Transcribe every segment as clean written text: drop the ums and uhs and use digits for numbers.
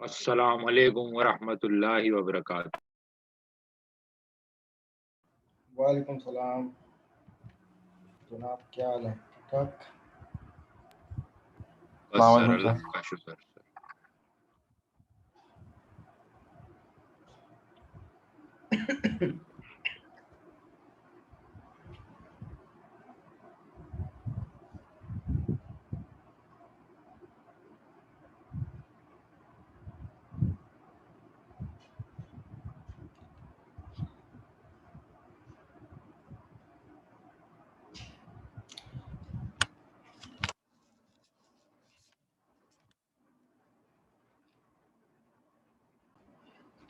अस्सलाम वालेकुम वरहमतुल्लाहि वबरकातुहू। वालेकुम सलाम जनाब, क्या हाल है? ठीक ठाक। बस सर, वालेकुम अल्लाह सर। का शुक्र सर।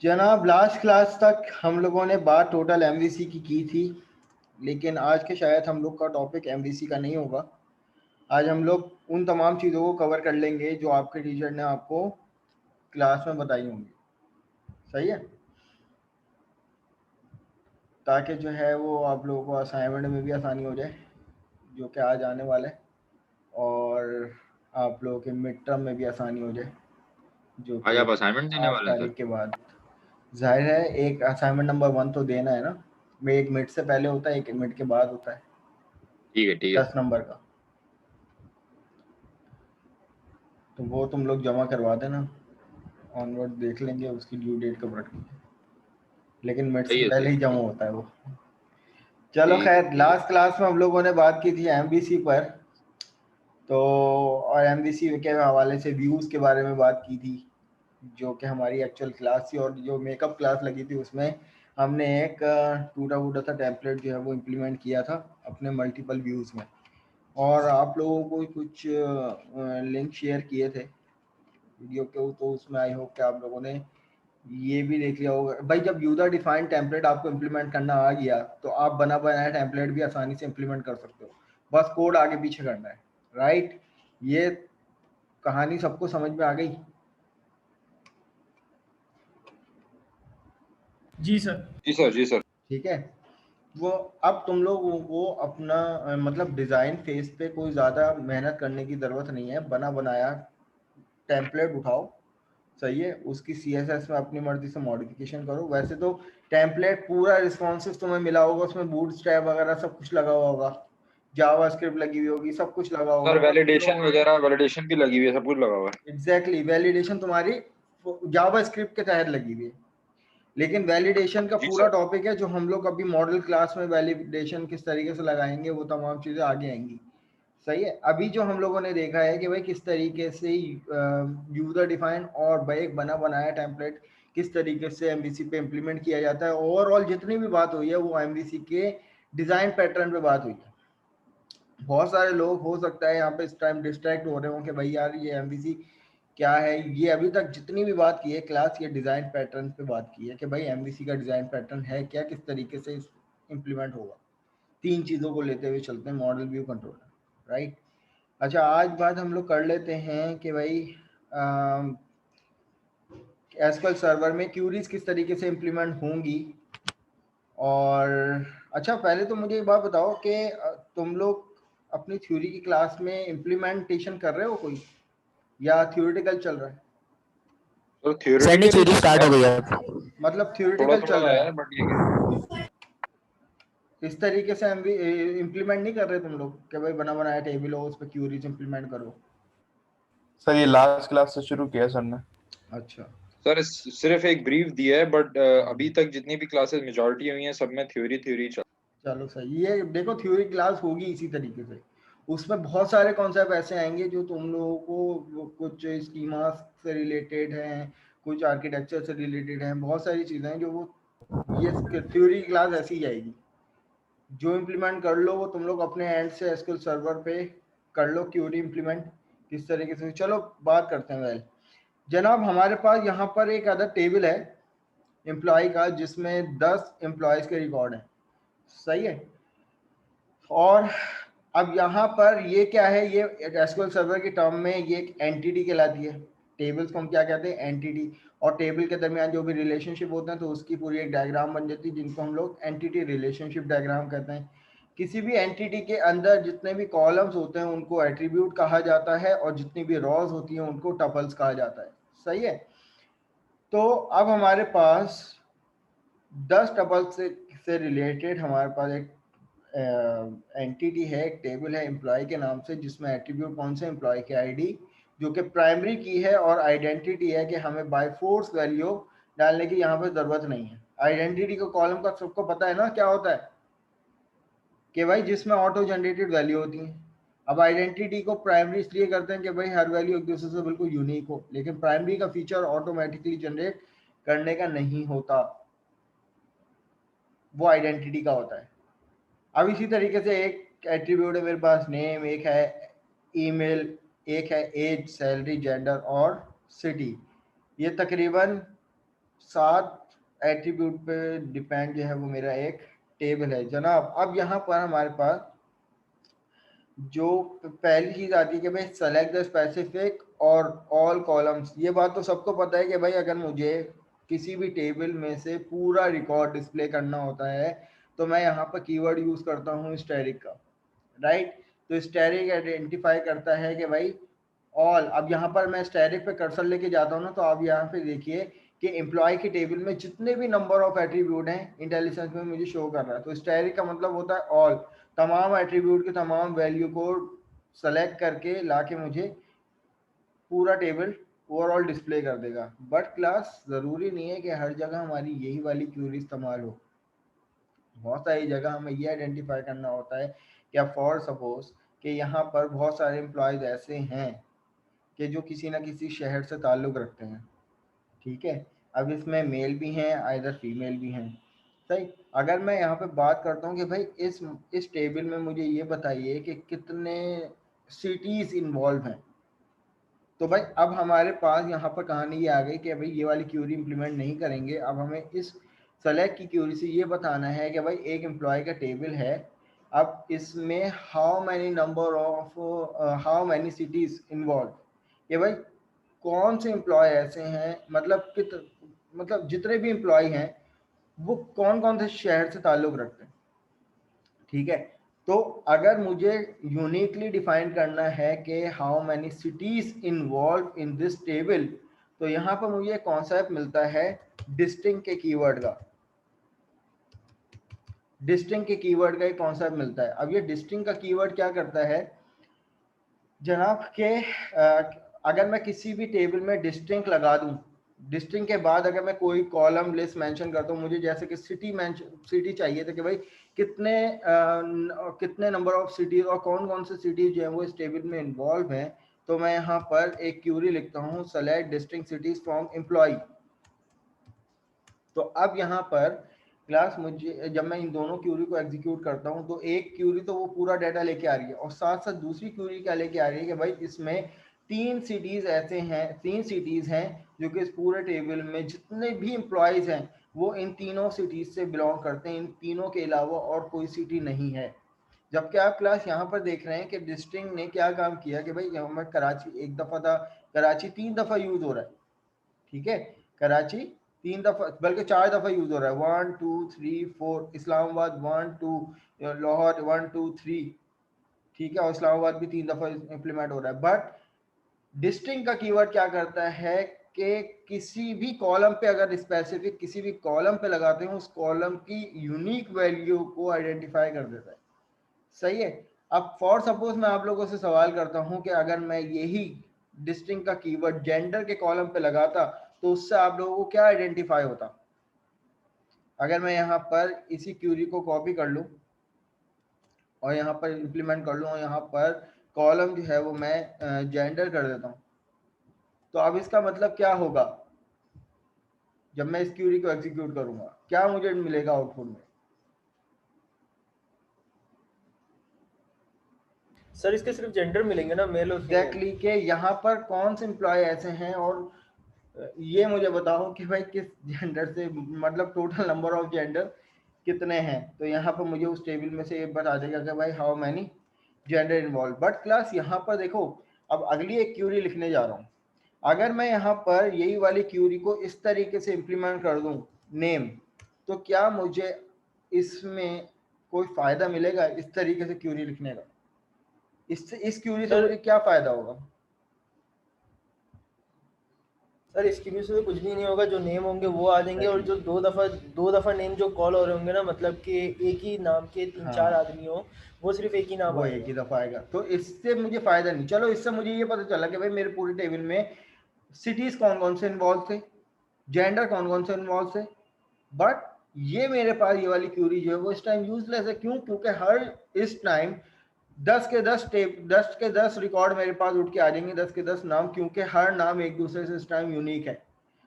जनाब, लास्ट क्लास तक हम लोगों ने बात टोटल एमवीसी की थी, लेकिन आज के शायद हम लोग का टॉपिक एमवीसी का नहीं होगा। आज हम लोग उन तमाम चीज़ों को कवर कर लेंगे जो आपके टीचर ने आपको क्लास में बताई होंगी। सही है, ताकि जो है वो आप लोगों को असाइनमेंट में भी आसानी हो जाए, जो कि आज आने वाला है, और आप लोगों के मिड टर्म में भी आसानी हो जाए, जो आज कि आप असाइनमेंट देने 8 वाले हैं सर? तारीख के बाद। जाहिर है, एक असाइनमेंट नंबर 1 तो देना है ना। मैं एक मिनट से पहले होता है, एक मिनट के बाद होता है, ठीक है 10 नंबर का। तो वो तुम लोग जमा करवा देना, ऑनवर्ड देख लेंगे उसकी ड्यू डेट कब रखनी है, लेकिन मिनट सही से है पहले सही ही है जमा सही है। होता है वो। चलो ठीक है खैर, ठीक है। लास्ट क्लास में हम लोगों ने बात की थी एमबीसी पर, तो और एमबीसी के हवाले से व्यूज़ के बारे में बात की थी, जो कि हमारी एक्चुअल क्लास थी। और जो मेकअप क्लास लगी थी उसमें हमने एक टूटा फूटा सा टेम्पलेट जो है वो इम्प्लीमेंट किया था अपने मल्टीपल व्यूज़ में, और आप लोगों को कुछ लिंक शेयर किए थे वीडियो के, तो उसमें आई होप कि आप लोगों ने ये भी देख लिया होगा। भाई, जब यूजर डिफाइंड टेम्पलेट आपको इम्प्लीमेंट करना आ गया तो आप बना बनाया टेम्पलेट भी आसानी से इम्प्लीमेंट कर सकते हो, बस कोड आगे पीछे करना है। राइट, ये कहानी सबको समझ में आ गई? जी सर। जी सर जी सर। ठीक है। वो अब तुम लोगों को अपना मतलब डिज़ाइन फेज पे कोई ज़्यादा मेहनत करने की ज़रूरत नहीं है। बना बनाया टेम्पलेट उठाओ, सही है, उसकी सीएसएस में अपनी मर्जी से मॉडिफिकेशन करो। वैसे तो टेम्पलेट पूरा रिस्पॉन्सिव तुम्हें मिला होगा, उसमें बूटस्ट्रैप वगैरह सब कुछ लगा हुआ होगा, जावास्क्रिप्ट लगी हुई होगी, सब कुछ लगा होगा। सर तो तुम वैलिडेशन लोग वगैरह, वैलिडेशन भी लगी हुई है, सब कुछ लगा हुआ है। एग्जैक्टली वैलिडेशन तुम्हारी जावास्क्रिप्ट के तहत लगी हुई है, लेकिन वैलिडेशन का जी पूरा सर। टॉपिक है जो हम लोग अभी मॉडल क्लास में वैलिडेशन किस तरीके से लगाएंगे, वो तमाम चीज़ें आगे आएंगी। सही है, अभी जो हम लोगों ने देखा है कि भाई किस तरीके से यूजर डिफाइन और भाई एक बना बनाया टेम्पलेट किस तरीके से एमवीसी पे इम्प्लीमेंट किया जाता है। ओवरऑल जितनी भी बात हुई है वो एमवीसी के डिज़ाइन पैटर्न पे बात हुई है। बहुत सारे लोग हो सकता है यहाँ पे इस टाइम डिस्ट्रैक्ट हो रहे हो कि भाई यार ये एमवीसी क्या है। ये अभी तक जितनी भी बात की है क्लास, ये डिज़ाइन पैटर्न पे बात की है कि भाई एमवीसी का डिज़ाइन पैटर्न है क्या, किस तरीके से इम्प्लीमेंट होगा। 3 चीज़ों को लेते हुए चलते हैं, मॉडल, व्यू, कंट्रोलर। राइट। अच्छा, आज बात हम लोग कर लेते हैं कि भाई एसक्यूएल सर्वर में क्यूरीज किस तरीके से इम्प्लीमेंट होंगी। और अच्छा, पहले तो मुझे एक बात बताओ कि तुम लोग अपनी थ्योरी की क्लास में इम्प्लीमेंटेशन कर रहे हो कोई, या थ्योरेटिकल चल रहा है? तो सर नहीं, थियोरेटिकली थ्योरी तो स्टार्ट है, हो गई है। मतलब थोड़ा थ्योरेटिकल चल थोड़ा रहा है है, बट ये कि इस तरीके से हम भी इम्प्लीमेंट नहीं कर रहे तुम लोग कि भाई बना बनाया टेबल हो उस पर क्यूरीज इम्प्लीमेंट करो? सर ये लास्ट क्लास से शुरू किया सर ने। अच्छा। सर सिर्फ एक ब्रीफ दिया है, बट अभी तक जितनी भी क्लासेस मेजॉरिटी हुई हैं सब में थ्योरी थ्योरी चल। चलो सही, ये देखो थ्योरी क्लास होगी इसी तरीके से, उसमें बहुत सारे कॉन्सेप्ट ऐसे आएंगे जो तुम लोगों को कुछ स्कीमा से रिलेटेड हैं, कुछ आर्किटेक्चर से रिलेटेड हैं, बहुत सारी चीज़ें हैं जो वो, ये थ्योरी क्लास ऐसी ही जाएगी। जो इम्प्लीमेंट कर लो वो तुम लोग अपने एंड से एसक्यूएल सर्वर पे कर लो, क्यूरी इम्प्लीमेंट किस तरीके से। चलो बात करते हैं। वेल जनाब, हमारे पास यहाँ पर एक अदर टेबल है एम्प्लॉय का, जिसमें 10 एम्प्लॉयज़ के रिकॉर्ड हैं। सही है, और अब यहाँ पर ये क्या है, ये एसक्यूएल सर्वर के टर्म में ये एक एंटिटी कहलाती है। टेबल्स को हम क्या कहते हैं? एंटिटी। और टेबल के दरमियान जो भी रिलेशनशिप होते हैं तो उसकी पूरी एक डायग्राम बन जाती है, जिनको हम लोग एंटिटी रिलेशनशिप डायग्राम कहते हैं। किसी भी एंटिटी के अंदर जितने भी कॉलम्स होते हैं उनको एट्रीब्यूट कहा जाता है, और जितनी भी रॉज होती हैं उनको टपल्स कहा जाता है। सही है। तो अब हमारे पास 10 टपल से रिलेटेड हमारे पास एक एंटिटी है, एक टेबल है एम्प्लॉय के नाम से, जिसमें एट्रीब्यूट कौन से एम्प्लॉय की आईडी जो कि प्राइमरी की है, और आइडेंटिटी है कि हमें बाय फोर्स वैल्यू डालने की यहाँ पे जरूरत नहीं है। आइडेंटिटी को कॉलम का सबको पता है ना क्या होता है, कि भाई जिसमें ऑटो जनरेटेड वैल्यू होती है। अब आइडेंटिटी को प्राइमरी इसलिए करते हैं कि भाई हर वैल्यू एक दूसरे से बिल्कुल यूनिक हो, लेकिन प्राइमरी का फीचर ऑटोमेटिकली जनरेट करने का नहीं होता, वो आइडेंटिटी का होता है। अब इसी तरीके से एक एट्रीब्यूट है मेरे पास नेम, एक है ईमेल, एक है एज, सैलरी, जेंडर और सिटी। ये तकरीबन 7 एट्रीब्यूट पे डिपेंड जो है वो मेरा एक टेबल है जनाब। अब यहाँ पर हमारे पास जो पहली चीज आती है कि भाई सेलेक्ट द स्पेसिफिक और ऑल कॉलम्स। ये बात तो सबको पता है कि भाई अगर मुझे किसी भी टेबल में से पूरा रिकॉर्ड डिस्प्ले करना होता है तो मैं यहाँ पर कीवर्ड यूज करता हूँ स्टैटिक का, राइट। तो स्टैटिक आइडेंटिफाई करता है कि भाई ऑल। अब यहाँ पर मैं स्टैटिक पे कर्सर लेके जाता हूँ ना, तो आप यहाँ पे देखिए कि एम्प्लॉय की टेबल में जितने भी नंबर ऑफ एट्रीब्यूट हैं इंटेलिजेंस में मुझे शो कर रहा है। तो स्टैटिक का मतलब होता है ऑल, तमाम एट्रीब्यूट के तमाम वैल्यू को सेलेक्ट करके लाके मुझे पूरा टेबल ओवरऑल डिस्प्ले कर देगा। बट क्लास ज़रूरी नहीं है कि हर जगह हमारी यही वाली क्यूरी इस्तेमाल हो। बहुत सारी जगह हमें ये आइडेंटिफाई करना होता है कि फॉर सपोज कि यहाँ पर बहुत सारे एम्प्लॉयज़ ऐसे हैं कि जो किसी ना किसी शहर से ताल्लुक़ रखते हैं, ठीक है। अब इसमें मेल भी हैं, आइदर फीमेल भी हैं, सही। अगर मैं यहाँ पे बात करता हूँ कि भाई इस टेबल में मुझे ये बताइए कि कितने सिटीज़ इन्वॉल्व हैं, तो भाई अब हमारे पास यहाँ पर कहानी ये आ गई कि भाई ये वाली क्यूरी इंप्लीमेंट नहीं करेंगे। अब हमें इस सेलेक्ट की क्यूरी से ये बताना है कि भाई एक एम्प्लॉय का टेबल है, अब इसमें हाउ मैनी सिटीज इन्वॉल्व, कि भाई कौन से एम्प्लॉय ऐसे हैं, मतलब जितने भी एम्प्लॉय हैं वो कौन कौन से शहर से ताल्लुक़ रखते हैं, ठीक है। तो अगर मुझे यूनिकली डिफाइन करना है कि how many cities involve in this table, तो यहाँ पर मुझे कॉन्सेप्ट मिलता है डिस्टिंक्ट के कीवर्ड का। डिस्टिंक्ट के कीवर्ड का एक कॉन्सेप्ट मिलता है। अब ये डिस्टिंक्ट का कीवर्ड क्या करता है जनाब के अगर मैं किसी भी टेबल में डिस्टिंक्ट लगा दूं, डिस्टिंक्ट के बाद अगर मैं कोई कॉलम लिस्ट मेंशन करता हूं, मुझे जैसे कि सिटी चाहिए था कि भाई कितने नंबर ऑफ सिटीज और कौन कौन से सिटीज जो है वो इस टेबल में इन्वॉल्व हैं, तो मैं यहाँ पर एक क्यूरी लिखता हूँ select distinct cities from employ. तो अब यहाँ पर क्लास मुझे जब मैं इन दोनों क्यूरी को एग्जीक्यूट करता हूँ तो एक क्यूरी तो वो पूरा डाटा लेके आ रही है, और साथ साथ दूसरी क्यूरी क्या लेके आ रही है कि भाई इसमें 3 सिटीज हैं जो कि इस पूरे टेबल में जितने भी एम्प्लॉयज हैं वो इन तीनों सिटीज से बिलोंग करते हैं, इन तीनों के अलावा और कोई सिटी नहीं है। जबकि आप क्लास यहाँ पर देख रहे हैं कि डिस्टिंक्ट ने क्या काम किया कि भाई यहाँ पर कराची एक दफा था, कराची 3 दफा यूज हो रहा है, ठीक है। कराची 3 दफा बल्कि 4 दफा यूज हो रहा है, 1 2 3 4, इस्लामाबाद 1 2, लाहौर 1 2 3, ठीक है, और इस्लामाबाद भी 3 दफा इंप्लीमेंट हो रहा है। बट डिस्टिंक्ट का कीवर्ड क्या करता है कि किसी भी कॉलम पे अगर स्पेसिफिक किसी भी कॉलम पे लगाते हैं उस कॉलम की यूनिक वैल्यू को आइडेंटिफाई कर देता है, सही है। अब फॉर सपोज मैं आप लोगों से सवाल करता हूं कि अगर मैं यही डिस्टिंक्ट का कीवर्ड जेंडर के कॉलम पे लगाता तो उससे आप लोगों को क्या आइडेंटिफाई होता। अगर मैं यहाँ पर इसी क्यूरी को कॉपी कर लूँ और यहाँ पर इंप्लीमेंट कर लूँ और यहाँ पर कॉलम जो है वो मैं जेंडर कर देता हूँ, तो अब इसका मतलब क्या होगा, जब मैं इस क्यूरी को एग्जीक्यूट करूंगा क्या मुझे मिलेगा आउटपुट में। सर इसके सिर्फ जेंडर मिलेंगे ना, मेल और फीमेल। एग्जैक्टली कि यहाँ पर कौन से एम्प्लॉय ऐसे हैं, और ये मुझे बताओ कि भाई किस जेंडर से, मतलब टोटल नंबर ऑफ जेंडर कितने हैं। तो यहाँ पर मुझे उस टेबल में से ये बता देगा कि भाई how many gender involve. But class यहाँ पर देखो, अब अगली एक क्यूरी लिखने जा रहा हूँ। अगर मैं यहाँ पर यही वाली क्यूरी को इस तरीके से इम्प्लीमेंट कर दूँ नेम, तो क्या मुझे इसमें कोई फायदा मिलेगा इस तरीके से क्यूरी लिखने का? इस क्यूरी से मुझे क्या फायदा होगा? सर इसकी वजह से कुछ भी नहीं होगा, जो नेम होंगे वो आ जाएंगे, और जो दो दफा नेम जो कॉल हो रहे होंगे ना, मतलब कि एक ही नाम के तीन चार हाँ आदमी हो, वो सिर्फ एक ही नाम वो एक ही आएगा। दफा आएगा, तो इससे मुझे फायदा नहीं। चलो इससे मुझे ये पता चला कि भाई मेरे पूरे टेबल में सिटीज कौन कौन से इन्वॉल्व थे, जेंडर कौन कौन से इन्वॉल्व थे, बट ये मेरे पास ये वाली क्यूरी जो है वो इस टाइम यूजलेस है। क्यों? क्योंकि हर इस टाइम 10 रिकॉर्ड मेरे पास उठ के आ जाएंगे, 10 नाम, क्योंकि हर नाम एक दूसरे से इस टाइम यूनिक है।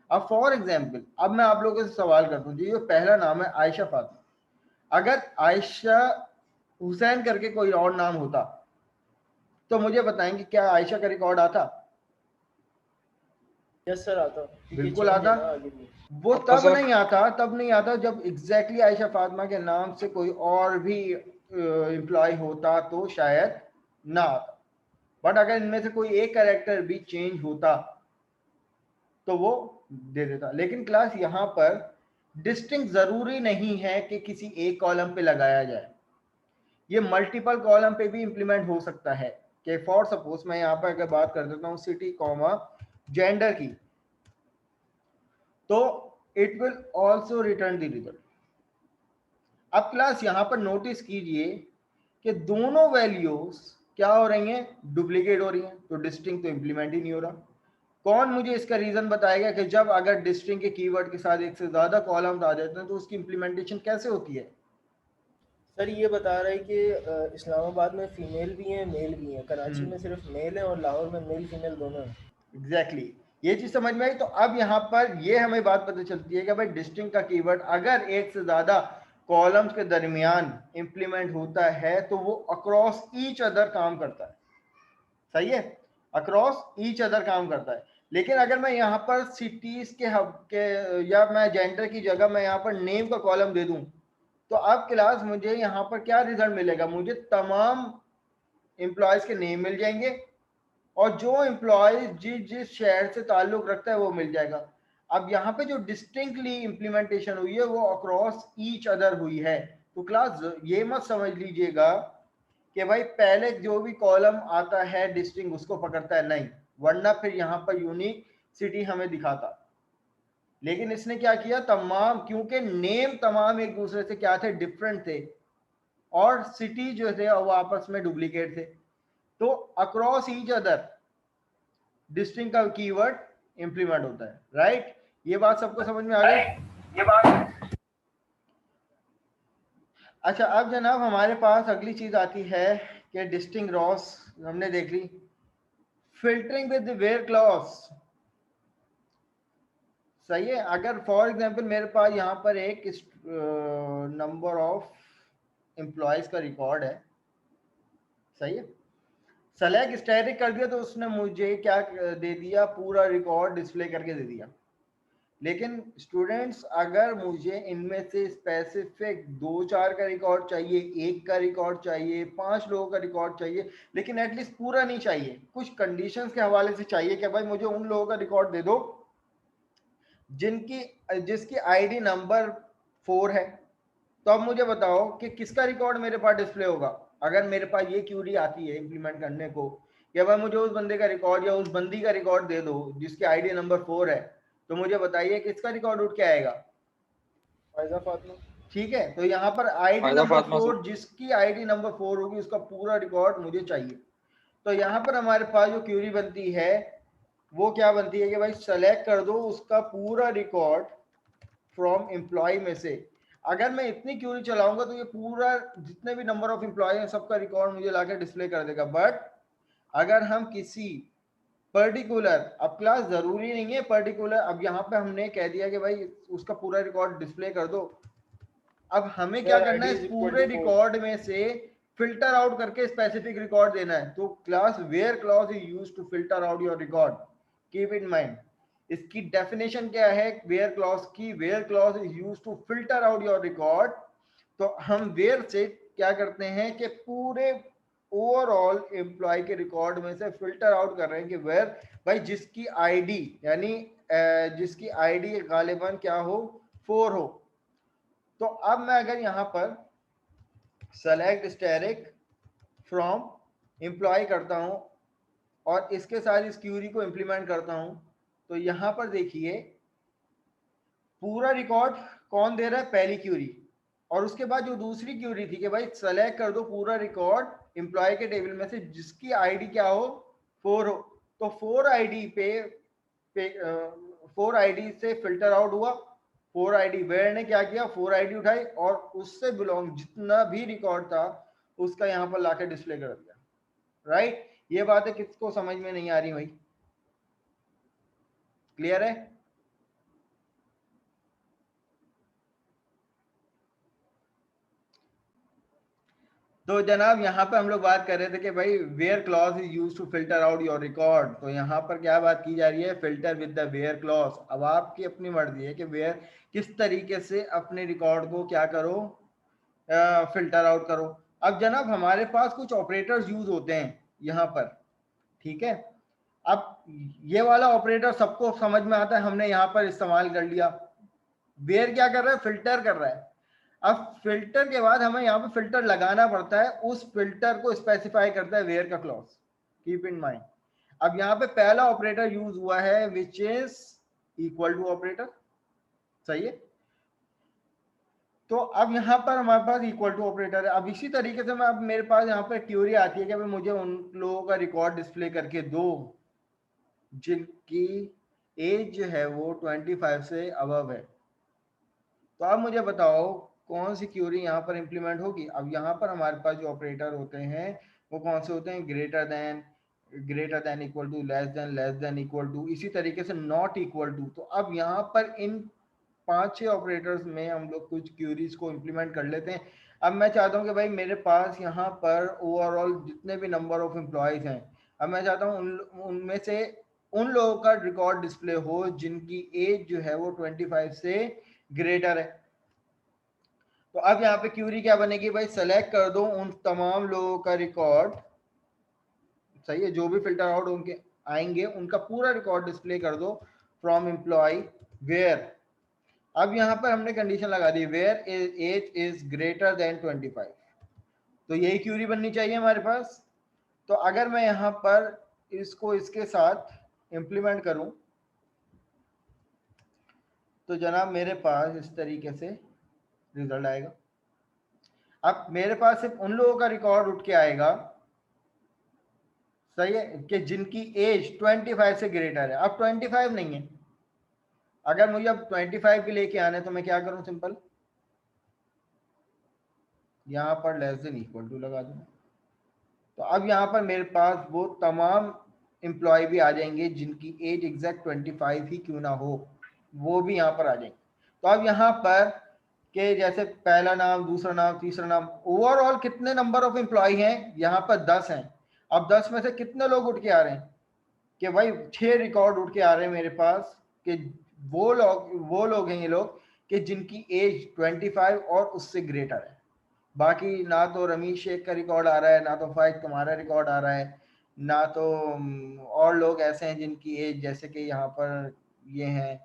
अब फॉर एग्जाम्पल, अब मैं आप लोगों से सवाल करता हूँ, जो पहला नाम है आयशा फातिमा, अगर आयशा हुसैन करके कोई और नाम होता तो मुझे बताएंगे क्या आयशा का रिकॉर्ड आता? यस सर, आता, क्योंकि बिल्कुल चेंज आता। है ना आगे भी। वो आता तब सर। नहीं आता, तब नहीं आता जब एग्जैक्टली आयशा फातिमा के नाम से कोई और भी एम्प्लॉय होता तो शायद ना आता, बट अगर इनमें से कोई एक कैरेक्टर भी चेंज होता तो वो दे देता। लेकिन क्लास यहाँ पर डिस्टिंक्ट जरूरी नहीं है कि किसी एक कॉलम पे लगाया जाए, ये मल्टीपल कॉलम पे भी इंप्लीमेंट हो सकता है। कि फॉर सपोज मैं यहाँ पर अगर बात कर देता हूँ सिटी कॉमा जेंडर की, तो it will also written the result. अब क्लास यहाँ पर नोटिस कीजिए कि दोनों वैल्यूज क्या हो रही हैं, डुप्लीकेट हो रही हैं, तो डिस्टिंक्ट तो इंप्लीमेंट ही नहीं हो रहा। कौन मुझे इसका रीजन बताएगा कि जब अगर डिस्टिंक्ट के कीवर्ड के साथ एक से ज्यादा कॉलम्स आ जाते हैं तो उसकी इंप्लीमेंटेशन कैसे होती है? सर ये बता रहा है कि इस्लामाबाद में फीमेल भी हैं मेल भी हैं, कराची में सिर्फ मेल है और लाहौर में मेल फीमेल दोनों हैं। एग्जैक्टली ये चीज समझ में आई। तो अब यहाँ पर ये हमें बात पता चलती है कि भाई डिस्टिंक्ट का कीवर्ड अगर एक से ज्यादा कॉलम्स के दरमियान इंप्लीमेंट होता है तो वो अक्रॉस ईच अदर काम करता है। सही है, अक्रॉस ईच अदर काम करता है। लेकिन अगर मैं यहाँ पर सिटीज के हब के या मैं जेंडर की जगह मैं यहाँ पर नेम का कॉलम दे दूं तो अब क्लास मुझे यहाँ पर क्या रिजल्ट मिलेगा, मुझे तमाम एम्प्लॉयज के नेम मिल जाएंगे और जो एम्प्लॉय जिस शहर से ताल्लुक रखता है वो मिल जाएगा। अब यहाँ पे जो डिस्टिंक्टली इंप्लीमेंटेशन हुई है वो अक्रॉस ईच अदर हुई है। तो क्लास ये मत समझ लीजिएगा कि भाई पहले जो भी कॉलम आता है डिस्टिंक्ट उसको पकड़ता है, नहीं, वरना फिर यहाँ पर यूनिक सिटी हमें दिखाता। लेकिन इसने क्या किया, तमाम, क्योंकि नेम तमाम एक दूसरे से क्या थे, डिफरेंट थे, और सिटी जो थे वो आपस में डुप्लीकेट थे, तो अक्रॉस ईच अदर डिस्टिंक्ट का कीवर्ड इंप्लीमेंट होता है। राइट, ये बात सबको समझ में आ गई? ये बात अच्छा, अब जनाब हमारे पास अगली चीज आती है कि डिस्टिंक्ट रॉस हमने देख ली, फिल्टरिंग विद वेयर क्लॉज। सही है, अगर फॉर एग्जांपल मेरे पास यहाँ पर एक नंबर ऑफ एम्प्लॉयज का रिकॉर्ड है, सही है, सेलेक्ट स्टैटिक कर दिया तो उसने मुझे क्या दे दिया, पूरा रिकॉर्ड डिस्प्ले करके दे दिया। लेकिन स्टूडेंट्स अगर मुझे इनमें से स्पेसिफिक 2-4 का रिकॉर्ड चाहिए, एक का रिकॉर्ड चाहिए, 5 लोगों का रिकॉर्ड चाहिए, लेकिन एटलीस्ट पूरा नहीं चाहिए, कुछ कंडीशंस के हवाले से चाहिए कि भाई मुझे उन लोगों का रिकॉर्ड दे दो जिसकी आईडी नंबर 4 है, तो अब मुझे बताओ कि किसका रिकॉर्ड मेरे पास डिस्प्ले होगा। अगर मेरे पास ये क्यूरी आती है इंप्लीमेंट करने को कि भाई मुझे उस बंदे का रिकॉर्ड या उस बंदी का रिकॉर्ड दे दो जिसकी आईडी नंबर 4 है, तो मुझे बताइए किसका रिकॉर्ड उठ के आएगा? फायदा फातिमा। ठीक है, तो यहाँ पर आईडी फायदा नंबर फातिमा 4, सर। जिसकी आईडी नंबर 4 होगी उसका पूरा रिकॉर्ड मुझे चाहिए। तो यहाँ पर हमारे पास जो क्यूरी बनती है वो क्या बनती है कि भाई सेलेक्ट कर दो उसका पूरा रिकॉर्ड फ्रॉम एम्प्लॉय में से। अगर मैं इतनी क्यूरी चलाऊंगा तो ये पूरा जितने भी नंबर ऑफ एम्प्लॉय हैं सबका रिकॉर्ड मुझे लाके डिस्प्ले कर देगा। बट अगर हम किसी पर्टिकुलर, अब क्लास जरूरी नहीं है पर्टिकुलर, अब यहाँ पे हमने कह दिया कि भाई उसका पूरा रिकॉर्ड डिस्प्ले कर दो, अब हमें क्या Where करना ID है, is इस equal पूरे to 4। रिकॉर्ड में से फिल्टर आउट करके स्पेसिफिक रिकॉर्ड देना है। तो class where clause is used to filter out your record, keep in mind. इसकी डेफिनेशन क्या है वेयर क्लॉज की, where clause is used to filter out your record. तो हम वेयर से क्या करते हैं कि पूरे ओवरऑल एम्प्लॉय के रिकॉर्ड में से फिल्टर आउट कर रहे हैं कि वेयर भाई जिसकी आईडी यानी जिसकी आईडी गालिबन क्या हो, 4 हो। तो अब मैं अगर यहाँ पर सेलेक्ट स्टैटिक फ्रॉम एम्प्लॉय करता हूँ और इसके साथ इस क्यूरी को इंप्लीमेंट करता हूँ तो यहाँ पर देखिए पूरा रिकॉर्ड कौन दे रहा है, पहली क्यूरी, और उसके बाद जो दूसरी क्यूरी थी कि भाई सेलेक्ट कर दो पूरा रिकॉर्ड एम्प्लॉय के टेबल में से जिसकी आईडी क्या हो, 4 हो। तो 4 आईडी पे 4 आईडी से फिल्टर आउट हुआ। 4 आईडी वेयर ने क्या किया, 4 आईडी उठाई और उससे बिलोंग जितना भी रिकॉर्ड था उसका यहाँ पर लाके डिस्प्ले कर दिया। राइट, ये बात है किसको समझ में नहीं आ रही भाई, क्लियर है? तो जनाब यहाँ पे हम लोग बात कर रहे थे कि भाई where clause is used to filter out your record. तो यहाँ पर क्या बात की जा रही है, filter with the where clause. अब आपकी अपनी मर्जी है कि वेयर किस तरीके से अपने रिकॉर्ड को क्या करो, फिल्टर आउट करो। अब जनाब हमारे पास कुछ ऑपरेटर्स यूज होते हैं यहाँ पर, ठीक है। अब ये वाला ऑपरेटर सबको समझ में आता है, हमने यहाँ पर इस्तेमाल कर लिया। वेयर क्या कर रहा है, फिल्टर कर रहा है। अब फिल्टर के बाद हमें यहाँ पे फिल्टर लगाना पड़ता है, उस फिल्टर को स्पेसिफाई करता है वेयर का क्लॉज, कीप इन माइंड। अब यहाँ पे पहला ऑपरेटर यूज हुआ है which is equal to operator, सही है। तो अब यहाँ पर हमारे पास इक्वल टू ऑपरेटर है। अब इसी तरीके से मैं, अब मेरे पास यहाँ पर क्यूरी आती है कि भाई मुझे उन लोगों का रिकॉर्ड डिस्प्ले करके दो जिनकी एज जो है वो 25 से अबव है। तो अब मुझे बताओ कौन सी क्यूरी यहाँ पर इंप्लीमेंट होगी। अब यहाँ पर हमारे पास जो ऑपरेटर होते हैं वो कौन से होते हैं, greater than, equal to, less than, equal to, इसी तरीके से नॉट इक्वल टू। तो अब यहाँ पर इन 5-6 ऑपरेटर्स में हम लोग कुछ क्यूरीज को इंप्लीमेंट कर लेते हैं। अब मैं चाहता हूँ कि भाई मेरे पास यहाँ पर ओवरऑल जितने भी नंबर ऑफ एम्प्लॉयज हैं, अब मैं चाहता हूँ उनमें से उन लोगों का रिकॉर्ड डिस्प्ले हो जिनकी एज जो है वो 25 से ग्रेटर है। तो अब यहाँ पे क्यूरी क्या बनेगी भाई, सेलेक्ट कर दो उन तमाम लोगों का रिकॉर्ड, सही है, जो भी फिल्टर आउट उनके आएंगे उनका पूरा रिकॉर्ड डिस्प्ले कर दो फ्रॉम एम्प्लॉय वेयर। अब यहाँ पर हमने कंडीशन लगा दी where age is greater than 25। तो यही क्यूरी बननी चाहिए हमारे पास। तो अगर मैं यहाँ पर इसको इसके साथ इंप्लीमेंट करूं तो जनाब मेरे पास इस तरीके से रिजल्ट आएगा। अब मेरे पास सिर्फ उन लोगों का रिकॉर्ड उठ के आएगा, सही है, कि जिनकी एज 25 से ग्रेटर है। अब 25 नहीं है, अगर मुझे अब 25 के लेके आना है तो मैं क्या करूं, सिंपल यहाँ पर लेस देन इक्वल टू लगा दूं। तो अब यहाँ पर मेरे पास वो तमाम एम्प्लॉय भी आ जाएंगे जिनकी एज एग्जैक्ट 25 ही क्यों ना हो, वो भी यहाँ पर आ जाएंगे। तो अब यहाँ पर के जैसे पहला नाम, दूसरा नाम, तीसरा नाम, ओवरऑल कितने नंबर ऑफ एम्प्लॉय हैं, यहाँ पर 10 हैं। अब 10 में से कितने लोग उठ के आ रहे हैं कि भाई 6 रिकॉर्ड उठ के आ रहे हैं मेरे पास कि वो लोग हैं ये लोग कि जिनकी एज 25 और उससे ग्रेटर है। बाकी ना तो रमीश शेख का रिकॉर्ड आ रहा है, ना तो फाइज तुम्हारा रिकॉर्ड आ रहा है, ना तो और लोग ऐसे हैं जिनकी एज जैसे कि यहाँ पर ये हैं।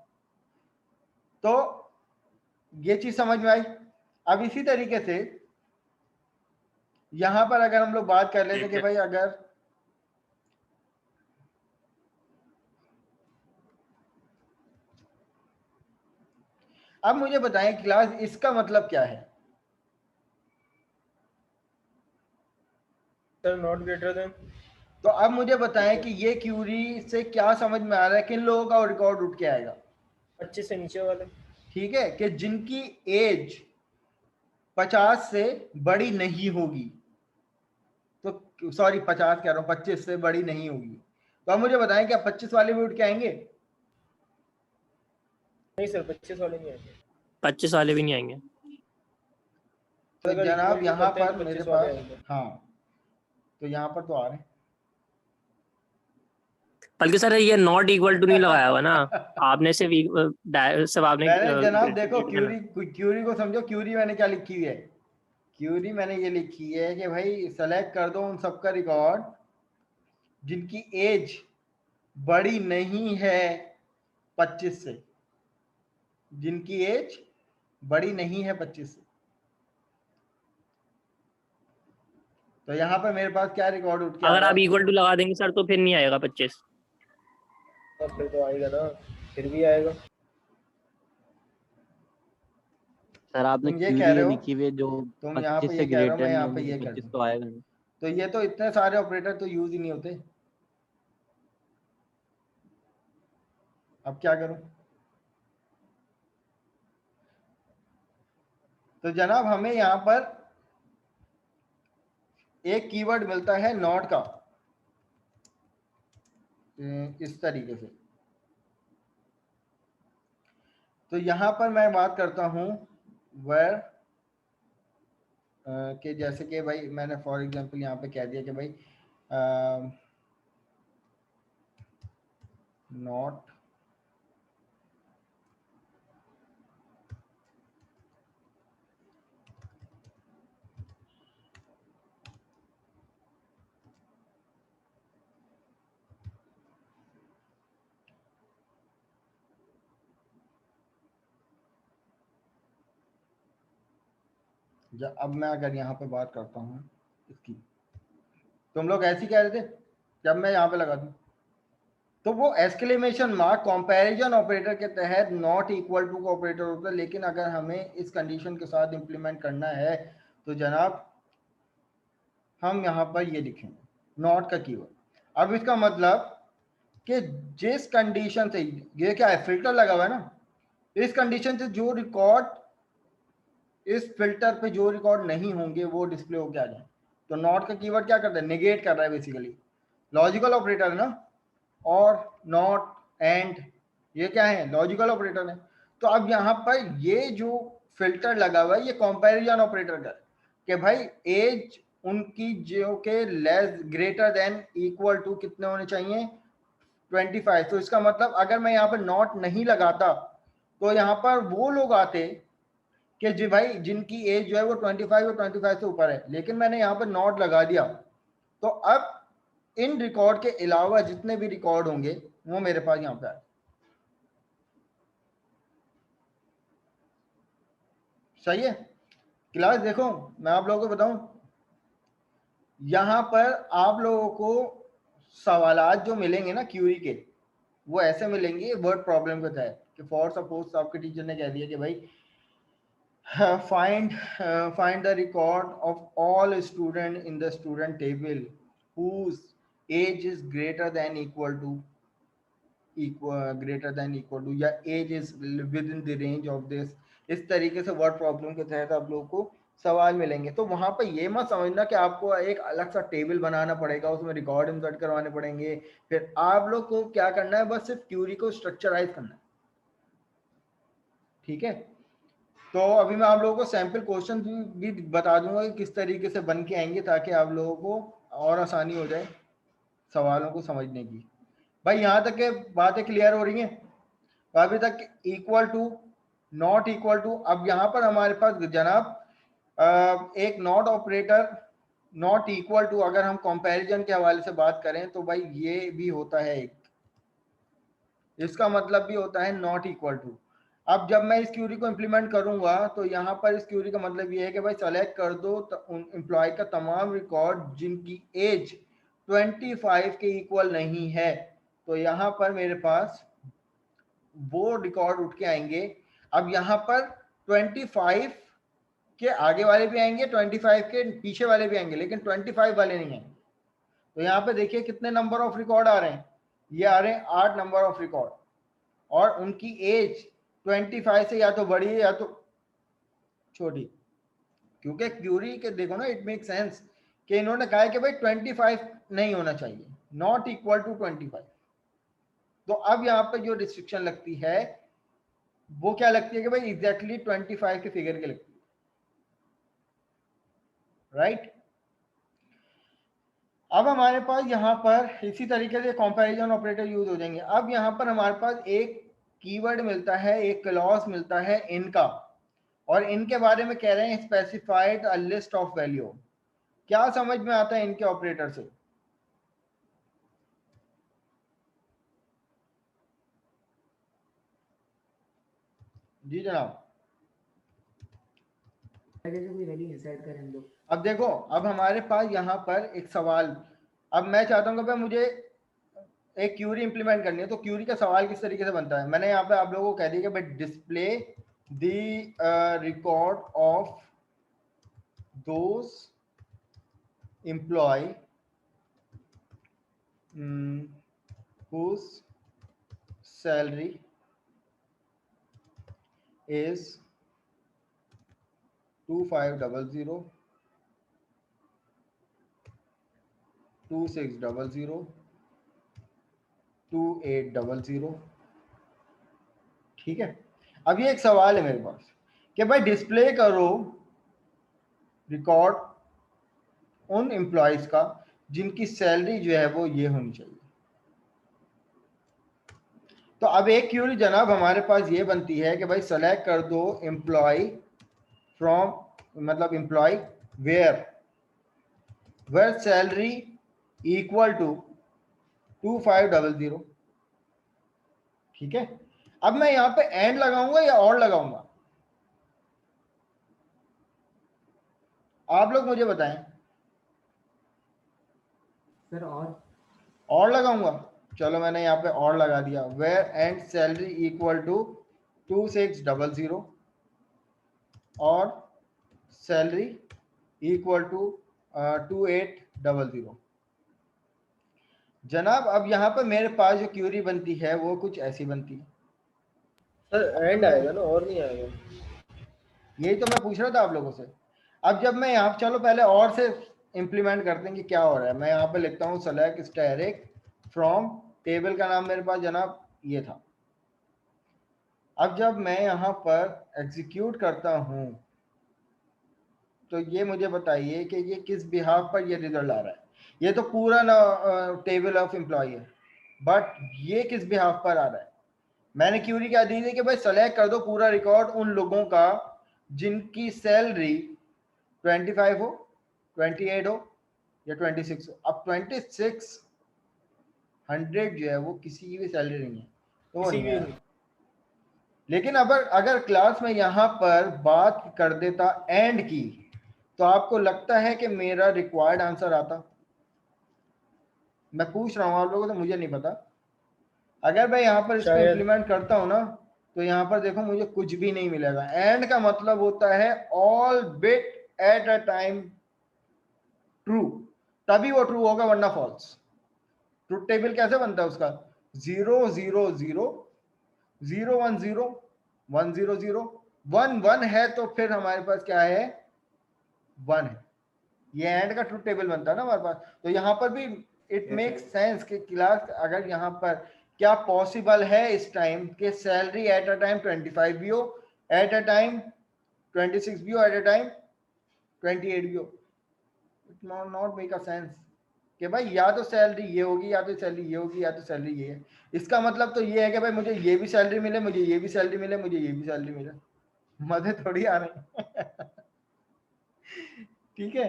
तो ये चीज समझ में आई। अब इसी तरीके से यहाँ पर अगर हम लोग बात कर लेते कि भाई अगर अब मुझे बताएं क्लास इसका मतलब क्या है, सर नॉट ग्रेटर देन। तो अब मुझे बताएं कि ये क्यूरी से क्या समझ में आ रहा है, किन लोगों का रिकॉर्ड उठ के आएगा, 25 से नीचे वाले, ठीक है, कि जिनकी एज 50 से बड़ी नहीं होगी। तो सॉरी 50 कह रहा हूँ, 25 से बड़ी नहीं होगी। तो अब मुझे बताएं क्या 25 वाले भी उठ के आएंगे? नहीं सर 25 वाले नहीं आएंगे, 25 वाले भी नहीं आएंगे। तो अगर जनाब equal यहाँ करते हैं पर तो मेरे 25 वाले पास, आएंगे। हाँ तो यहाँ पर तो आ रहे हैं। बल्कि सर ये नॉट इक्वल टू नहीं लगाया हुआ ना आपने, सिर्फ आपने मैंने जनाब देखो क्यूरी को समझो, क्यूरी मैंने क्या लिखी हुई है, क्यूरी मैंने ये लिखी है कि भाई सेलेक्ट कर दो उन सबका रिकॉर्ड जिनकी एज बड़ी नहीं है 25 से, जिनकी एज बड़ी नहीं है 25 से। तो यहाँ पर मेरे पास क्या रिकॉर्ड उठ के आ अगर रहा आप है, इक्वल टू लगा देंगे सर तो फिर नहीं आएगा 25। अब फिर तो आएगा ना, फिर भी आएगा। सर आपने तुम ये क्यूरी कह रहे हो, लिखी हुई है जो तुम यहाँ 25 पे से ये कह रहे हो, ग्रेटर मैं नहीं यहाँ पे होंगी ये तो कर 25 दूँ, तो आएगा नहीं। तो ये तो इतने सारे ऑपरेटर तो यूज ही नहीं होते। अब क्या करूं? तो जनाब हमें यहाँ पर एक कीवर्ड मिलता है नॉट का, इस तरीके से। तो यहाँ पर मैं बात करता हूँ वेयर कि जैसे कि भाई मैंने फॉर एग्जांपल यहाँ पे कह दिया कि भाई नॉट अब मैं अगर यहाँ पे बात करता हूँ इसकी, तुम लोग ऐसी कह रहे थे, जब मैं यहाँ पे लगा दूँ तो वो एक्सक्लेमेशन मार्क कंपैरिजन ऑपरेटर के तहत नॉट इक्वल टू का ऑपरेटर होता है। लेकिन अगर हमें इस कंडीशन के साथ इंप्लीमेंट करना है तो जनाब हम यहाँ पर ये लिखेंगे नॉट का कीवर्ड। अब इसका मतलब कि जिस कंडीशन से, ये क्या है, फिल्टर लगा हुआ है ना, इस कंडीशन से जो रिकॉर्ड, इस फिल्टर पे जो रिकॉर्ड नहीं होंगे वो डिस्प्ले होके आ जाए। तो नॉट का कीवर्ड क्या करता है, नेगेट कर रहा है बेसिकली। लॉजिकल ऑपरेटर है ना, और नॉट एंड ये क्या है, लॉजिकल ऑपरेटर है। तो अब यहाँ पर ये जो फिल्टर लगा हुआ है ये कंपैरिजन ऑपरेटर का, कि भाई एज उनकी जो के less greater than equal to कितने होने चाहिए, 25। तो इसका मतलब अगर मैं यहाँ पर नॉट नहीं लगाता तो यहाँ पर वो लोग आते कि जी भाई जिनकी एज जो है वो 25 और 25 से ऊपर है, लेकिन मैंने यहाँ पर नॉट लगा दिया। तो अब इन रिकॉर्ड के अलावा जितने भी रिकॉर्ड होंगे वो मेरे पास यहाँ पे आए। सही है क्लास? देखो मैं आप लोगों को बताऊं, यहाँ पर आप लोगों को सवालात जो मिलेंगे ना क्यूरी के, वो ऐसे मिलेंगे वर्ड प्रॉब्लम के तहत कि फॉर सपोज आपके टीचर ने कह दिया कि भाई find the record of all student in the student table whose age is greater than equal to या age is within the range of this. इस तरीके से वर्ड प्रॉब्लम के तहत आप लोगों को सवाल मिलेंगे। तो वहां पर ये मत समझना कि आपको एक अलग सा टेबल बनाना पड़ेगा, उसमें रिकॉर्ड इंसर्ट करवाने पड़ेंगे। फिर आप लोग को क्या करना है, बस सिर्फ क्यूरी को स्ट्रक्चराइज करना है। ठीक है, तो अभी मैं आप लोगों को सैंपल क्वेश्चन भी बता दूंगा कि किस तरीके से बन के आएंगे, ताकि आप लोगों को और आसानी हो जाए सवालों को समझने की। भाई यहाँ तक के बातें क्लियर हो रही हैं? अभी तक equal to, not equal to. अब यहाँ पर हमारे पास जनाब एक not operator, not equal to, अगर हम कंपैरिजन के हवाले से बात करें तो भाई ये भी होता है एक, इसका मतलब भी होता है नॉट इक्वल टू। अब जब मैं इस क्यूरी को इंप्लीमेंट करूंगा तो यहाँ पर इस क्यूरी का मतलब ये है कि भाई सेलेक्ट कर दो एम्प्लॉय का तमाम रिकॉर्ड जिनकी एज 25 के इक्वल नहीं है। तो यहाँ पर मेरे पास वो रिकॉर्ड उठ के आएंगे। अब यहाँ पर 25 के आगे वाले भी आएंगे, 25 के पीछे वाले भी आएंगे, लेकिन 25 वाले नहीं आएंगे। तो यहाँ पे देखिए कितने नंबर ऑफ रिकॉर्ड आ रहे हैं, ये आ रहे हैं 8 नंबर ऑफ रिकॉर्ड, और उनकी एज 25 से या तो बड़ी है या तो छोटी। क्योंकि क्यूरी के देखो ना, इट मेक सेंस कि इन्होंने कहा है कि भाई 25 नहीं होना चाहिए, नॉट इक्वल टू 25। तो अब यहाँ पे जो रिस्ट्रिक्शन लगती है वो क्या लगती है कि भाई एग्जैक्टली 25 के फिगर के लगती है, राइट। अब हमारे पास यहाँ पर इसी तरीके से कंपैरिजन ऑपरेटर यूज हो जाएंगे। अब यहाँ पर हमारे पास एक कीवर्ड मिलता है, एक क्लॉज मिलता है इनका, और इनके बारे में कह रहे हैं specified a list of value. क्या समझ में आता है इनके ऑपरेटर से? जी जनाब। अब देखो, अब हमारे पास यहाँ पर एक सवाल, अब मैं चाहता हूँ कि भाई मुझे एक क्यूरी इंप्लीमेंट करनी है, तो क्यूरी का सवाल किस तरीके से बनता है? मैंने यहाँ पे आप लोगों को कह दिया कि भाई display the record of those employ whose salary is 2500, 2600, 2800। ठीक है, अब ये एक सवाल है मेरे पास कि भाई डिस्प्ले करो रिकॉर्ड उन एम्प्लॉयज का जिनकी सैलरी जो है वो ये होनी चाहिए। तो अब एक क्यूरी जनाब हमारे पास ये बनती है कि भाई सेलेक्ट कर दो एम्प्लॉय फ्रॉम, मतलब employ where salary equal to 2500। ठीक है, अब मैं यहां पे एंड लगाऊंगा या और लगाऊंगा? आप लोग मुझे बताएं। सर और लगाऊंगा, चलो मैंने यहाँ पे और लगा दिया, where and salary equal to 2600 और सैलरी इक्वल टू 2800। जनाब अब यहाँ पे मेरे पास जो क्यूरी बनती है वो कुछ ऐसी बनती है। सर एंड आएगा ना, और नहीं आएगा? यही तो मैं पूछ रहा था आप लोगों से। अब जब मैं यहाँ, चलो पहले और से इंप्लीमेंट करते हैं कि क्या हो रहा है। मैं यहाँ पे लिखता हूँ सेलेक्ट स्टैटिक फ्रॉम, टेबल का नाम मेरे पास जनाब ये था। अब जब मैं यहाँ पर एग्जीक्यूट करता हूँ तो ये मुझे बताइए कि ये किस बिहाफ पर ये रिजल्ट आ रहा है। ये तो पूरा ना टेबल ऑफ एम्प्लॉय है, बट ये किस बिहाफ पर आ रहा है? मैंने क्यूरी क्या दी थी कि भाई सेलेक्ट कर दो पूरा रिकॉर्ड उन लोगों का जिनकी सैलरी 25 हो, 28 हो या 26 हो। अब 2600 जो है वो किसी की भी सैलरी नहीं है, तो वो किसी नहीं की है। लेकिन अगर क्लास में यहाँ पर बात कर देता एंड की, तो आपको लगता है कि मेरा रिक्वायर्ड आंसर आता? मैं पूछ रहा हूँ आप लोगों से, मुझे नहीं पता। अगर मैं यहाँ पर इसको शायद। इम्प्लीमेंट करता हूँ ना, तो यहाँ पर देखो मुझे कुछ भी नहीं मिलेगा। एंड का मतलब होता है all bit at a time true, तभी वो ट्रू होगा वरना फॉल्स। ट्रुथ टेबल कैसे बनता है उसका? 0 0 0 0 1 0 1 0 0 1 1 है, तो फिर हमारे पास क्या है? 1 है। ये एंड का ट्रुथ टेबल बनता है ना हमारे पास। तो यहाँ पर भी इट मेक्स सेंस कि क्लास अगर यहाँ पर क्या पॉसिबल है इस टाइम के सैलरी एट अ टाइम 25 भी हो, एट अ टाइम 26 भी हो, एट अ टाइम 28 भी हो। It not make a sense कि भाई या तो सैलरी ये होगी, या तो सैलरी ये होगी, या तो सैलरी ये है। इसका मतलब तो ये है कि भाई मुझे ये भी सैलरी मिले, मुझे ये भी सैलरी मिले, मुझे ये भी सैलरी मिले। मजे थोड़ी आ रहे हैं। ठीक है,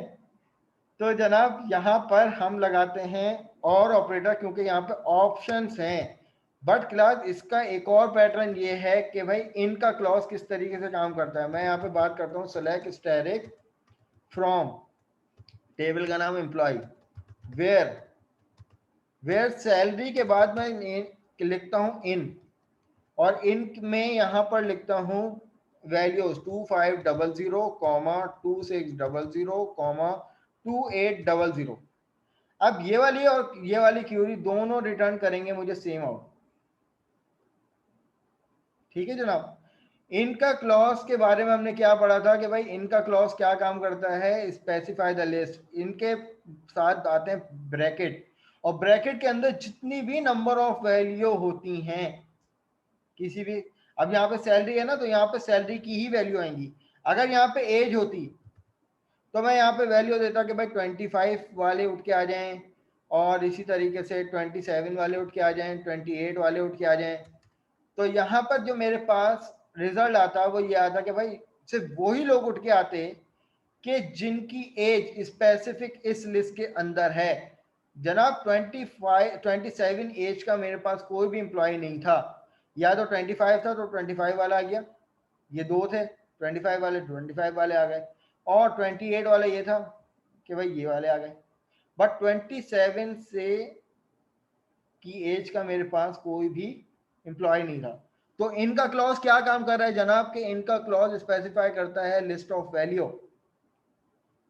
तो जनाब यहाँ पर हम लगाते हैं और ऑपरेटर, क्योंकि यहाँ पे ऑप्शंस हैं। बट क्लास इसका एक और पैटर्न ये है कि भाई इनका क्लॉज किस तरीके से काम करता है। मैं यहाँ पे बात करता हूँ सेलेक्ट स्टैटिक फ्रॉम, टेबल का नाम एम्प्लॉय, वेयर सैलरी के बाद मैं लिखता हूँ इन, और इन में यहाँ पर लिखता हूँ वैल्यूज 2500, 2600, 2800। अब ये वाली और ये वाली क्यूरी दोनों रिटर्न करेंगे मुझे सेम आउट। ठीक है जनाब, इनका क्लॉज के बारे में हमने क्या पढ़ा था कि भाई इनका क्लॉज क्या काम करता है? Specify the list. इनके साथ आते हैं ब्रैकेट, और ब्रैकेट के अंदर जितनी भी नंबर ऑफ वैल्यू होती हैं किसी भी, अब यहाँ पे सैलरी है ना, तो यहाँ पे सैलरी की ही वैल्यू आएंगी। अगर यहाँ पे एज होती तो मैं यहाँ पे वैल्यू देता कि भाई 25 वाले उठ के आ जाएं, और इसी तरीके से 27 वाले उठ के आ जाएं, 28 वाले उठ के आ जाएं। तो यहाँ पर जो मेरे पास रिजल्ट आता वो ये आता कि भाई सिर्फ वही लोग उठ के आते कि जिनकी एज स्पेसिफिक इस लिस्ट के अंदर है। जनाब 27 एज का मेरे पास कोई भी एम्प्लॉय नहीं था, या तो 25 था तो 25 वाला आ गया, ये दो थे 25 वाले, 25 वाले आ गए, और 28 वाला ये था कि भाई ये वाले आ गए। बट 27 से की एज का मेरे पास कोई भी एम्प्लॉय नहीं था। तो इनका क्लॉज क्या काम कर रहा है जनाब कि इनका क्लॉज स्पेसिफाई करता है लिस्ट ऑफ वैल्यू।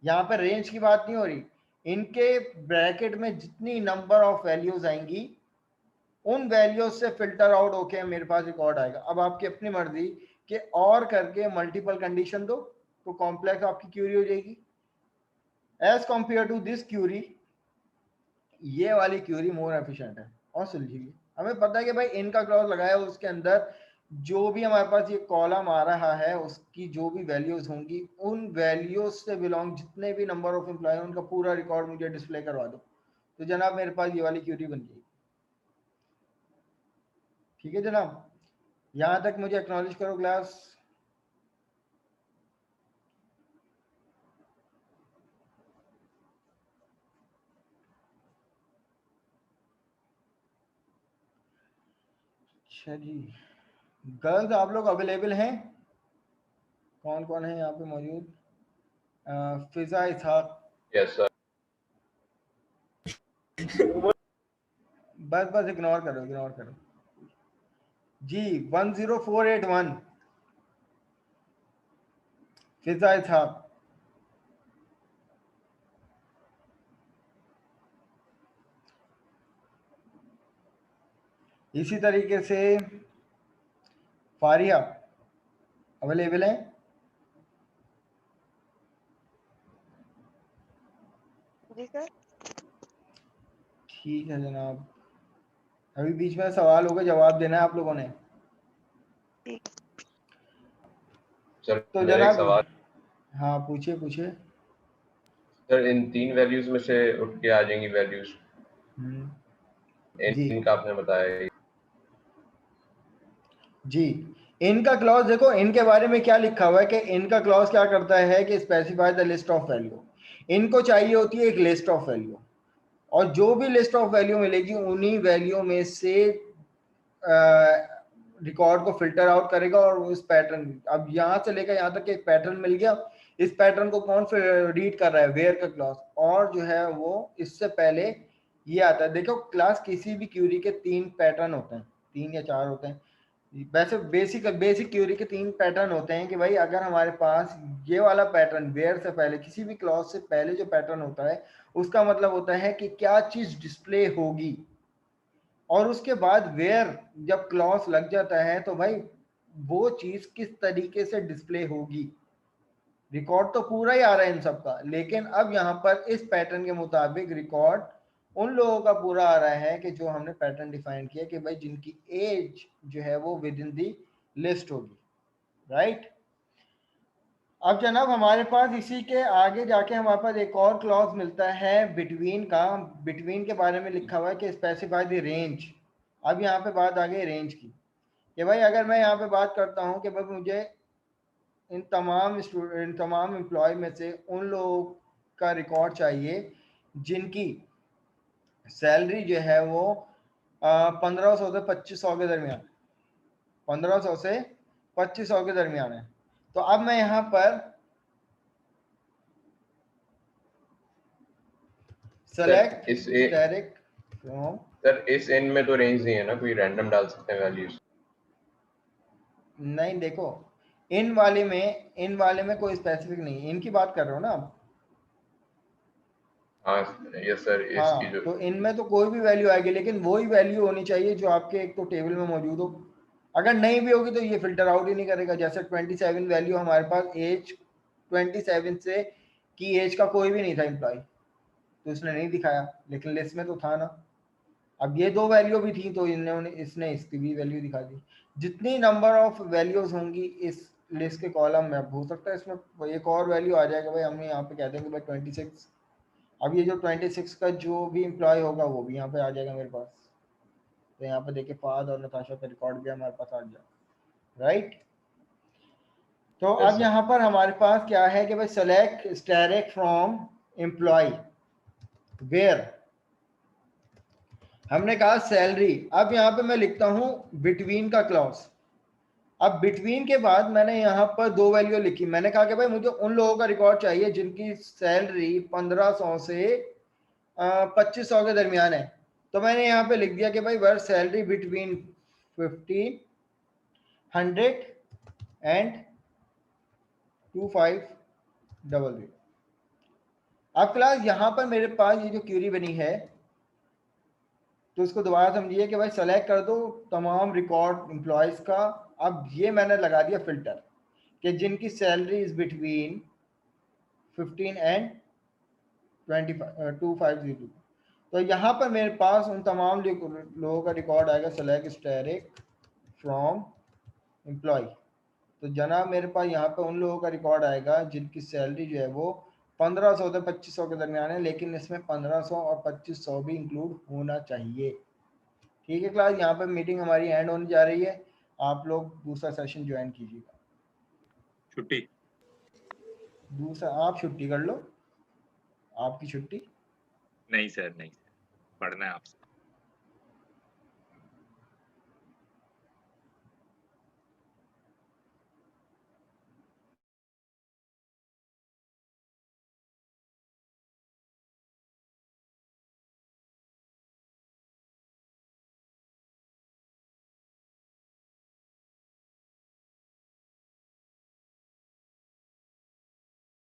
यहाँ पे रेंज की बात नहीं हो रही, इनके ब्रैकेट में जितनी नंबर ऑफ वैल्यूज आएंगी उन वैल्यूज से फिल्टर आउट होके मेरे पास रिकॉर्ड आएगा। अब आपकी अपनी मर्जी कि और करके मल्टीपल कंडीशन दो तो कॉम्प्लेक्स आपकी क्यूरी हो जाएगी। As compare to this query, ये वाली क्यूरी मोर एफिशिएंट है और सुलझेगी। हमें पता है कि भाई इनका क्लॉज लगाया है, उसके अंदर जो भी हमारे पास ये कॉलम आ रहा है उसकी जो भी वैल्यूज होंगी उन वैल्यूज से बिलोंग जितने भी नंबर ऑफ एम्प्लॉय उनका पूरा रिकॉर्ड मुझे डिस्प्ले करवा दो, तो जनाब मेरे पास ये वाली क्यूरी बन जाएगी। ठीक है जनाब, यहां तक मुझे एक्नॉलेज करो क्लास। अच्छा जी, गर्ल्स आप लोग अवेलेबल हैं? कौन कौन है यहाँ पे मौजूद? फिजा इसहाक, यस सर। बस बस इग्नोर करो इग्नोर करो जी। 10481 फिजा इसहाक। इसी तरीके से फारिया अवेलेबल है? जी सर। ठीक है जनाब, अभी बीच में सवाल होगा जवाब देना है आप लोगों ने। ठीक। सर तो मेरा एक जनाब, सवाल। हाँ पूछिए पूछिए। सर इन 3 वैल्यूज में से उठ के आ जाएंगी वैल्यूज, जी इनका आपने बताया। जी, इनका क्लॉज देखो, इनके बारे में क्या लिखा हुआ है कि इनका क्लॉज क्या करता है कि specify the list of value. इनको चाहिए होती है एक लिस्ट ऑफ वैल्यू, और जो भी लिस्ट ऑफ वैल्यू मिलेगी उन्हीं वैल्यू में से रिकॉर्ड को फिल्टर आउट करेगा और उस पैटर्न, अब यहाँ से लेकर यहाँ तक एक पैटर्न मिल गया, इस पैटर्न को कौन रीड कर रहा है? वेयर का क्लॉज। और जो है वो इससे पहले ये आता है, देखो क्लास किसी भी क्यूरी के 3 पैटर्न होते हैं, 3 या 4 होते हैं वैसे। बेसिक क्यूरी के 3 पैटर्न होते हैं कि भाई अगर हमारे पास ये वाला पैटर्न वेयर से पहले, किसी भी क्लॉज से पहले जो पैटर्न होता है उसका मतलब होता है कि क्या चीज डिस्प्ले होगी, और उसके बाद वेयर जब क्लॉज लग जाता है तो भाई वो चीज किस तरीके से डिस्प्ले होगी। रिकॉर्ड तो पूरा ही आ रहा है इन सबका, लेकिन अब यहाँ पर इस पैटर्न के मुताबिक रिकॉर्ड उन लोगों का पूरा आ रहा है कि जो हमने पैटर्न डिफाइन किया कि भाई जिनकी एज जो है वो विद इन दी लिस्ट होगी, राइट। अब जनाब हमारे पास इसी के आगे जाके हमारे पास एक और क्लॉज मिलता है बिटवीन का। बिटवीन के बारे में लिखा हुआ है कि स्पेसिफाई द रेंज। अब यहाँ पे बात आ गई रेंज की कि भाई अगर मैं यहाँ पे बात करता हूँ कि भाई मुझे इन तमाम एम्प्लॉय में से उन लोगों का रिकॉर्ड चाहिए जिनकी सैलरी जो है वो 1500 से 2500 के दरमियान, 1500 से 2500 के दरमियान है। तो अब मैं यहाँ पर सेलेक्ट डायरेक्ट फ्रॉम, सर इस इन में तो रेंज नहीं है ना, कोई रैंडम डाल सकते हैं वैल्यूज? नहीं देखो, इन वाले में कोई स्पेसिफिक नहीं है, इनकी बात कर रहे हो ना आप? हाँ यस सर, हाँ, इसकी जो तो इनमें तो कोई भी वैल्यू आएगी, लेकिन वही वैल्यू होनी चाहिए जो आपके एक तो टेबल में मौजूद हो। अगर नहीं भी होगी तो ये फिल्टर आउट ही नहीं करेगा। जैसे 27 वैल्यू हमारे पास एज 27 से की एज का कोई भी नहीं था एम्प्लॉय, तो इसने नहीं दिखाया, लेकिन लिस्ट में तो था ना। अब ये 2 वैल्यू भी थी तो इसने इसकी भी वैल्यू दिखा दी। जितनी नंबर ऑफ वैल्यूज होंगी इस लिस्ट के कॉलम में, अब हो सकता है इसमें एक और वैल्यू आ जाएगा, भाई हमने यहाँ पे कह देंगे भाई 26। अब ये जो 26 का जो भी एम्प्लॉय होगा वो भी यहाँ पे आ जाएगा मेरे पास। तो यहाँ पे देखिए फाद और नताशा का रिकॉर्ड भी हमारे पास आ गया, राइट। तो अब यहाँ पर हमारे पास क्या है कि भाई select direct from employ where, हमने कहा सैलरी। अब यहाँ पे मैं लिखता हूँ बिटवीन का क्लॉज। अब बिटवीन के बाद मैंने यहाँ पर 2 वैल्यू लिखी। मैंने कहा कि भाई मुझे उन लोगों का रिकॉर्ड चाहिए जिनकी सैलरी 1500 से 2500 के दरमियान है। तो मैंने यहाँ पे लिख दिया कि भाई वर्क सैलरी बिटवीन 1500 एंड 2500। अब क्लास यहाँ पर मेरे पास ये जो क्यूरी बनी है तो इसको दोबारा समझिए कि भाई सेलेक्ट कर दो तमाम रिकॉर्ड एम्प्लॉयज का। अब ये मैंने लगा दिया फिल्टर कि जिनकी सैलरी इज बिटवीन 15 एंड 250। तो यहाँ पर मेरे पास उन तमाम लोगों का रिकॉर्ड आएगा सेलेक्ट स्टैटिक फ्रॉम एम्प्लॉय। तो जनाब मेरे पास यहाँ पर उन लोगों का रिकॉर्ड आएगा जिनकी सैलरी जो है वो 1500 से 2500 के दरमियान है, लेकिन इसमें 1500 और 2500 भी इंक्लूड होना चाहिए। ठीक है क्लास, यहाँ पर मीटिंग हमारी एंड होने जा रही है, आप लोग दूसरा सेशन ज्वाइन कीजिएगा। छुट्टी। दूसरा आप छुट्टी कर लो, आपकी छुट्टी। नहीं सर, नहीं, पढ़ना है आपसे।